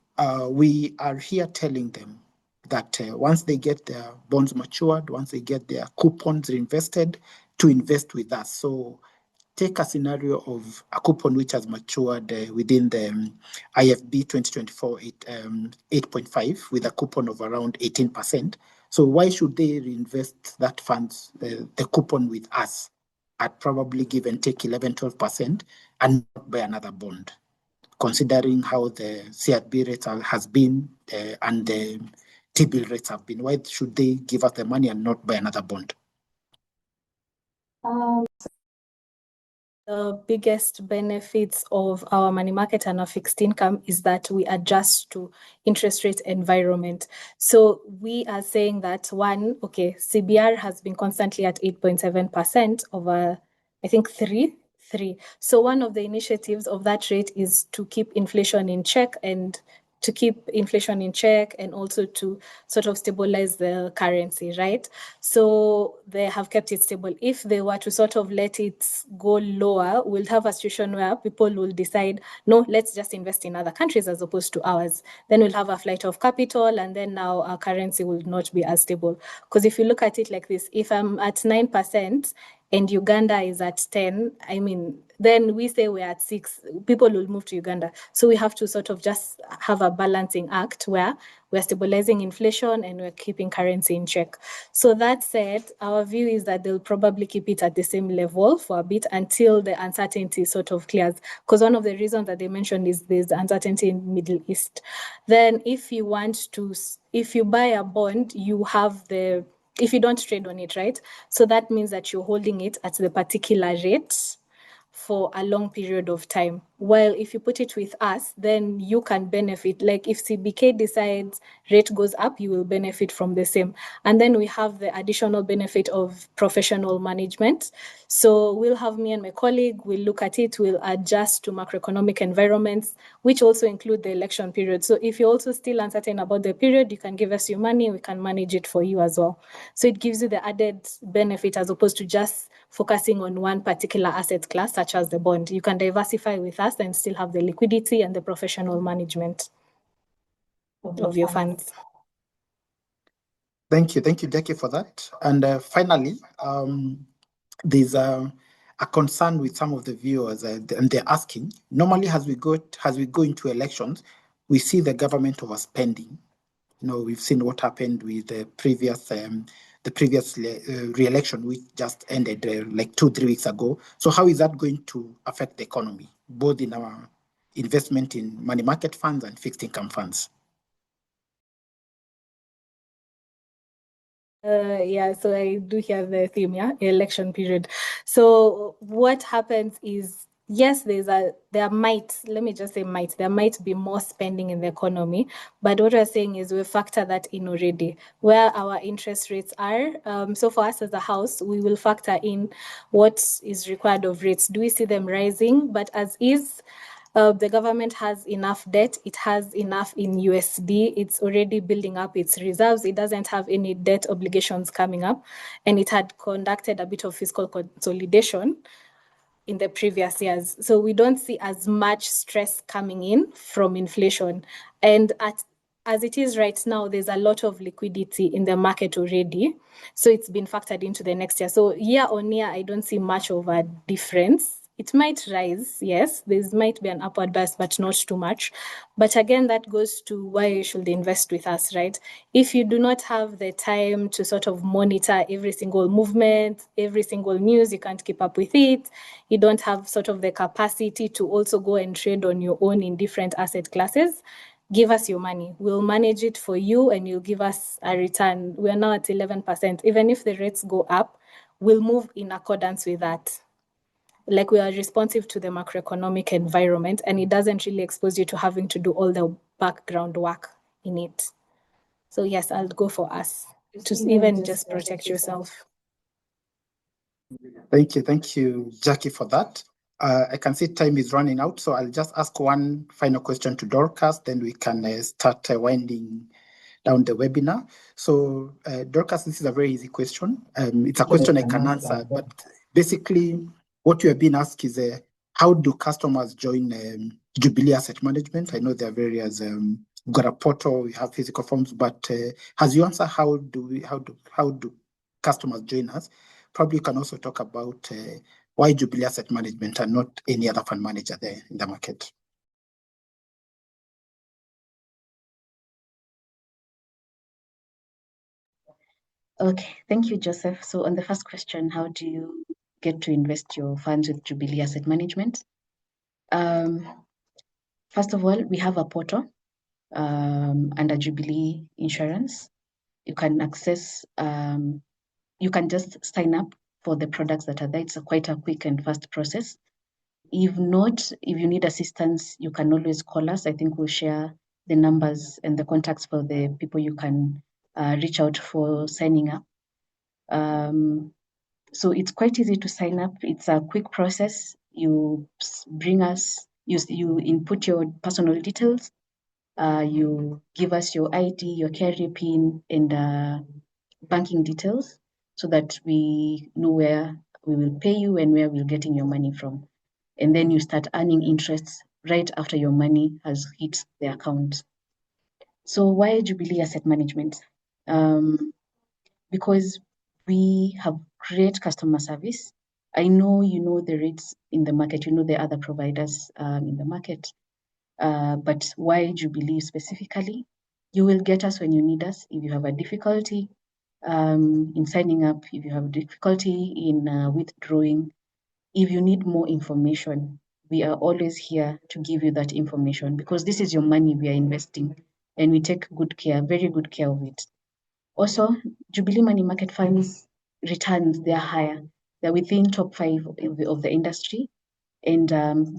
we are here telling them that once they get their bonds matured, once they get their coupons reinvested, to invest with us. So take a scenario of a coupon which has matured within the IFB 2024 8.5 with a coupon of around 18%. So why should they reinvest that funds, the coupon with us at probably give and take 11-12% and not buy another bond, considering how the CRB rate has been and the T-bill rates have been? Why should they give us the money and not buy another bond? The biggest benefits of our money market and our fixed income is that we adjust to interest rate environment. So we are saying that one, okay, CBR has been constantly at 8.7% over, I think, three. So one of the initiatives of that rate is to keep inflation in check and also to sort of stabilize the currency, right? So they have kept it stable. If they were to sort of let it go lower, we'll have a situation where people will decide, no, let's just invest in other countries as opposed to ours. Then we'll have a flight of capital, and then now our currency will not be as stable. Because if you look at it like this, if I'm at 9%, and Uganda is at 10, I mean, then we say we're at 6, people will move to Uganda. So we have to sort of just have a balancing act where we're stabilizing inflation and we're keeping currency in check. So that said, our view is that they'll probably keep it at the same level for a bit until the uncertainty sort of clears. Because one of the reasons that they mentioned is there's uncertainty in the Middle East. Then if you buy a bond, if you don't trade on it, right? So that means that you're holding it at the particular rate for a long period of time. While if you put it with us, then you can benefit. Like if CBK decides rate goes up, you will benefit from the same. And then we have the additional benefit of professional management. So we'll have me and my colleague, we'll look at it, we'll adjust to macroeconomic environments, which also include the election period. So if you're also still uncertain about the period, you can give us your money, we can manage it for you as well. So it gives you the added benefit as opposed to just focusing on one particular asset class, such as the bond. You can diversify with us and still have the liquidity and the professional management of your funds. Thank you, Jackie, for that. And finally, there's a concern with some of the viewers, and they're asking. Normally, as we go into elections, we see the government overspending. We've seen what happened with the previous re-election, which just ended like 2-3 weeks ago. So how is that going to affect the economy, both in our investment in money market funds and fixed income funds? So I do hear the theme, election period. So what happens is, yes, there might be more spending in the economy, but what we're saying is we factor that in already, where our interest rates are. So for us as a house, we will factor in what is required of rates. Do we see them rising? But as is, the government has enough debt. It has enough in USD. It's already building up its reserves. It doesn't have any debt obligations coming up. And it had conducted a bit of fiscal consolidation in the previous years. So we don't see as much stress coming in from inflation. And as it is right now, there's a lot of liquidity in the market already. So it's been factored into the next year. So year on year, I don't see much of a difference. It might rise, yes, there might be an upward bias, but not too much. But again, that goes to why you should invest with us, right? If you do not have the time to sort of monitor every single movement, every single news, you can't keep up with it. You don't have sort of the capacity to also go and trade on your own in different asset classes. Give us your money. We'll manage it for you and you'll give us a return. We're now at 11%. Even if the rates go up, we'll move in accordance with that. Like we are responsive to the macroeconomic environment, and it doesn't really expose you to having to do all the background work in it. So yes, I'll go for us to even just protect yourself. Thank you, Jackie, for that. I can see time is running out, so I'll just ask one final question to Dorcas, then we can start winding down the webinar. So Dorcas, this is a very easy question. It's a question I can answer, but basically what you have been asked is how do customers join Jubilee Asset Management? I know there are various, we've got a portal, we have physical forms, but as you answer, how do customers join us? Probably you can also talk about why Jubilee Asset Management and not any other fund manager there in the market? Okay, thank you, Joseph. So on the first question, how do you get to invest your funds with Jubilee Asset Management? First of all, we have a portal under Jubilee Insurance. You can access, you can just sign up for the products that are there. It's quite a quick and fast process. If not, if you need assistance, you can always call us. I think we'll share the numbers and the contacts for the people you can reach out for signing up. So it's quite easy to sign up. It's a quick process. You bring us, you input your personal details. You give us your ID, your carrier PIN, and banking details so that we know where we will pay you and where we're getting your money from. And then you start earning interest right after your money has hit the account. So why Jubilee Asset Management? Because we have great customer service. I know you know the rates in the market, you know the other providers in the market, but why Jubilee specifically? You will get us when you need us. If you have a difficulty in signing up, if you have difficulty in withdrawing, if you need more information, we are always here to give you that information because this is your money we are investing and we take good care, very good care of it. Also, Jubilee Money Market Funds returns, they are higher. They're within top 5 of the industry. And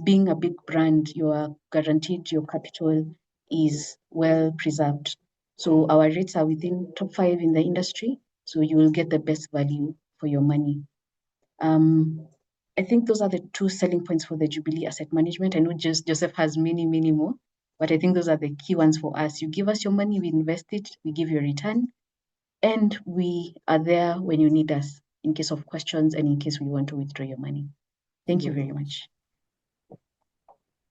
being a big brand, you are guaranteed your capital is well preserved. So our rates are within top 5 in the industry. So you will get the best value for your money. I think those are the 2 selling points for the Jubilee Asset Management. I know Joseph has many, many more, but I think those are the key ones for us. You give us your money, we invest it, we give you a return. And we are there when you need us in case of questions and in case we want to withdraw your money. Thank you very much.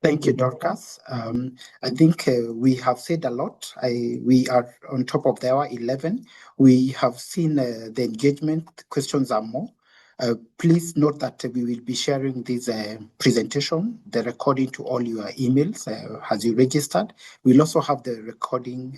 Thank you, Dorcas. I think we have said a lot. We are on top of the hour 11. We have seen the engagement. The questions are more. Please note that we will be sharing this presentation, the recording to all your emails as you registered. We'll also have the recording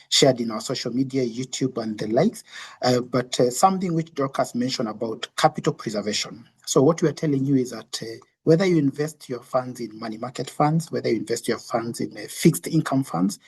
shared in our social media, YouTube and the likes. But something which Dorcas mentioned about capital preservation. So what we are telling you is that whether you invest your funds in money market funds, whether you invest your funds in fixed income funds,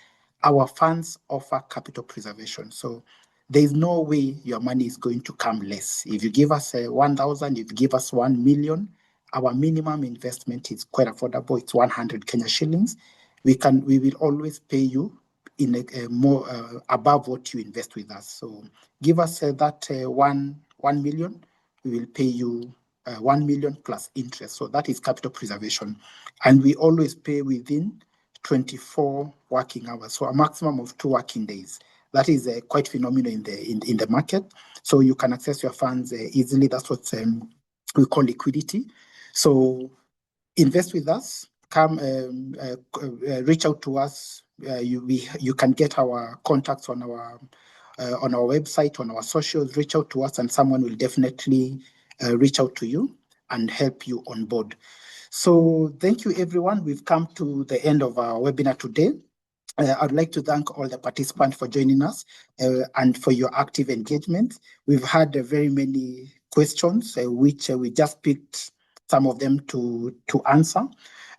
our funds offer capital preservation. So there is no way your money is going to come less. If you give us 1,000, if you give us 1 million, our minimum investment is quite affordable. It's 100 Kenya shillings. We will always pay you in a more above what you invest with us. So give us that 1 million, we will pay you 1 million plus interest. So that is capital preservation. And we always pay within 24 working hours. So a maximum of 2 working days. That is quite phenomenal in the market. So you can access your funds easily. That's what we call liquidity. So invest with us. Come reach out to us. You can get our contacts on our website, on our socials. Reach out to us, and someone will definitely reach out to you and help you on board. So thank you, everyone. We've come to the end of our webinar today. I'd like to thank all the participants for joining us and for your active engagement. We've had very many questions, which we just picked some of them to answer.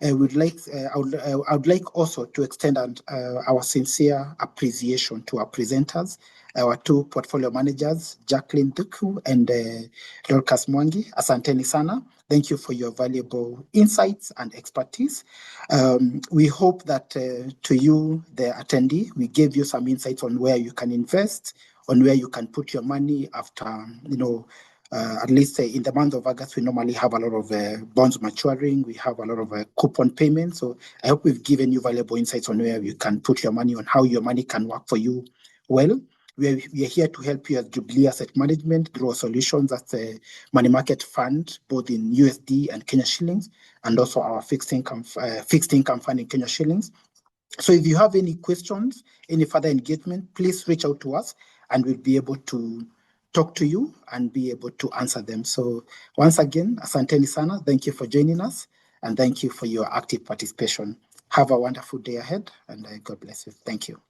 I would like also to extend our sincere appreciation to our presenters, our 2 portfolio managers, Jacqueline Duku and Dorcas Mwangi. Asanteni sana. Thank you for your valuable insights and expertise. We hope that to you, the attendee, we gave you some insights on where you can invest, on where you can put your money after, at least in the month of August, we normally have a lot of bonds maturing. We have a lot of coupon payments. So I hope we've given you valuable insights on where you can put your money, on how your money can work for you well. We are here to help you as Jubilee Asset Management through our solutions as a money market fund, both in USD and Kenya shillings, and also our fixed income fund in Kenya shillings. So if you have any questions, any further engagement, please reach out to us, and we'll be able to talk to you and be able to answer them. So once again, asanteni sana. Thank you for joining us, and thank you for your active participation. Have a wonderful day ahead, and God bless you. Thank you.